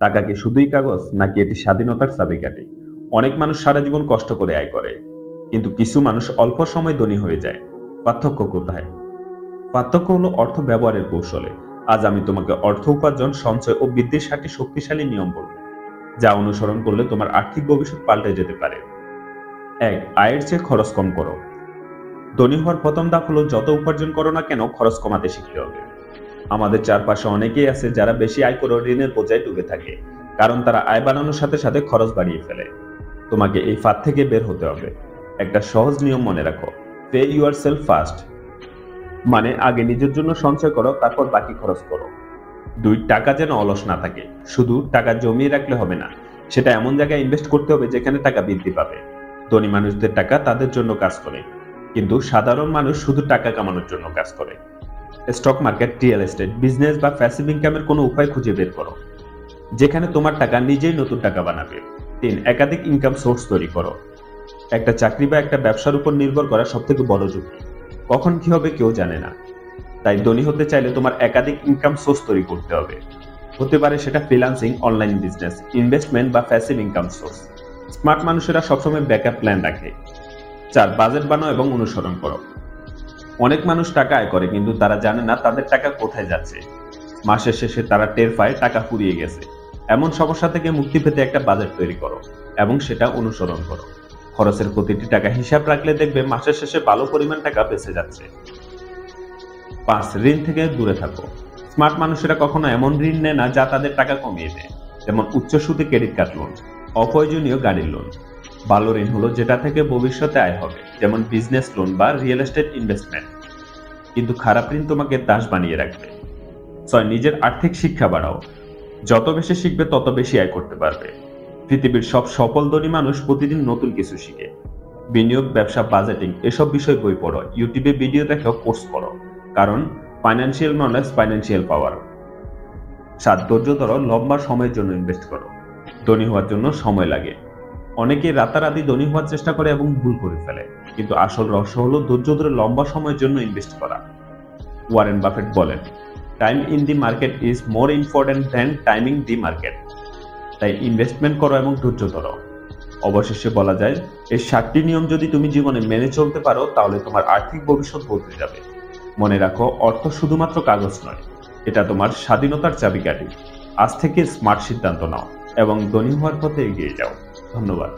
টাকা কি শুধুই কাগজ, নাকি এটি স্বাধীনতার চাবিকাঠি? অনেক মানুষ সারা জীবন কষ্ট করে আয় করে, কিন্তু কিছু মানুষ অল্প সময় ধনী হয়ে যায়। পার্থক্য কোথায়? পার্থক্য হলো অর্থ ব্যবহারের কৌশলে। আজ আমি তোমাকে অর্থ উপার্জন, সঞ্চয় ও বৃদ্ধির 7টি শক্তিশালী নিয়ম বলবো, যা অনুসরণ করলে তোমার আর্থিক ভবিষ্যৎ পাল্টে যেতে পারে। 1. আয়ের চেয়ে খরচ কম করো। ধনী হওয়ার প্রথম ধাপ হলো যত উপার্জন করো না কেন খরচ কমাতে শিখতে হবে। আমাদের চারপাশে অনেকেই আছে যারা বেশি আয় করে ঋণের বোঝায় ডুবে থাকে, কারণ তারা আয় বাড়ানোর সাথে সাথে খরচ বাড়িয়ে ফেলে। তোমাকে এই ফাঁদ থেকে বের হতে হবে। একটা সহজ নিয়ম মনে রাখো, পে ইউর সেলফ ফার্স্ট। মানে আগে নিজের জন্য সঞ্চয় করো, তারপর বাকি খরচ করো। 2. টাকা যেন অলস না থাকে। শুধু টাকা জমিয়ে রাখলে হবে না, সেটা এমন জায়গায় ইনভেস্ট করতে হবে যেখানে টাকা বৃদ্ধি পাবে। ধনী মানুষদের টাকা তাদের জন্য কাজ করে, কিন্তু সাধারণ মানুষ শুধু টাকা কামানোর জন্য কাজ করে। Stock market, real estate, business বা প্যাসিভ ইনকামের কোনো উপায় খুঁজে বের করো যেখানে তোমার টাকা নিজেই নতুন টাকা বানাবে। 3. একাধিক ইনকাম সোর্স তৈরি করো। একটা চাকরি বা একটা ব্যবসার উপর নির্ভর করা সবথেকে বড় ঝুঁকি। কখন কি হবে কেউ জানে না। তাই ধনী হতে চাইলে তোমার একাধিক ইনকাম সোর্স তৈরি করতে হবে। হতে পারে সেটা ফ্রিল্যান্সিং, অনলাইন বিজনেস, ইনভেস্টমেন্ট বা প্যাসিভ ইনকাম সোর্স। স্মার্ট মানুষেরা সবসময় ব্যাকআপ প্ল্যান রাখে। 4. বাজেট বানাও এবং অনুসরণ করো। অনেক মানুষ টাকা আয় করে, কিন্তু তারা জানে না তাদের টাকা কোথায় যাচ্ছে। মাসের শেষে তারা টের পায় টাকা ফুরিয়ে গেছে। এমন সমস্যা থেকে মুক্তি পেতে একটা বাজেট তৈরি করো এবং সেটা অনুসরণ করো। খরচের প্রতিটি টাকা হিসাব রাখলে দেখবে মাসের শেষে ভালো পরিমাণ টাকা বেঁচে যাচ্ছে। 5. ঋণ থেকে দূরে থাকো। স্মার্ট মানুষেরা কখনো এমন ঋণ নেয় না যা তাদের টাকা কমিয়ে দেয়, যেমন উচ্চ সুদে ক্রেডিট কার্ড লোন, অপ্রয়োজনীয় গাড়ির লোন। ভালো ঋণ হলো যেটা থেকে ভবিষ্যতে আয় হবে, যেমন বিজনেস লোন বা রিয়েল এস্টেট ইনভেস্টমেন্ট। কিন্তু খারাপ ঋণ তোমাকে দাস বানিয়ে রাখবে। 6. নিজের আর্থিক শিক্ষা বাড়াও। যত বেশি শিখবে তত বেশি আয় করতে পারবে। পৃথিবীর সব সফল ধনী মানুষ প্রতিদিন নতুন কিছু শিখে। বিনিয়োগ, ব্যবসা, বাজেটিং এসব বিষয় বই পড়ো, ইউটিউবে ভিডিও দেখো, কোর্স করো, কারণ ফাইন্যান্সিয়াল নলেজ ফাইন্যান্সিয়াল পাওয়ার। 7. ধৈর্য ধরো, লম্বা সময়ের জন্য ইনভেস্ট করো। ধনী হওয়ার জন্য সময় লাগে। অনেকে রাতারাতি ধনী হওয়ার চেষ্টা করে এবং ভুল করে ফেলে, কিন্তু আসল রহস্য হলো ধৈর্য ধরে লম্বা সময়ের জন্য ইনভেস্ট করা। ওয়ারেন বাফেট বলেন, time in the market is more important than timing the market. তাই ইনভেস্টমেন্ট করো এবং ধৈর্য ধরো। অবশেষে বলা যায়, এই 7টি নিয়ম যদি তুমি জীবনে মেনে চলতে পারো, তাহলে তোমার আর্থিক ভবিষ্যৎ বদলে যাবে। মনে রাখো, অর্থ শুধুমাত্র কাগজ নয়, এটা তোমার স্বাধীনতার চাবিকাঠি। আজ থেকে স্মার্ট সিদ্ধান্ত নাও এবং ধনী হওয়ার পথে এগিয়ে যাও। ধন্যবাদ।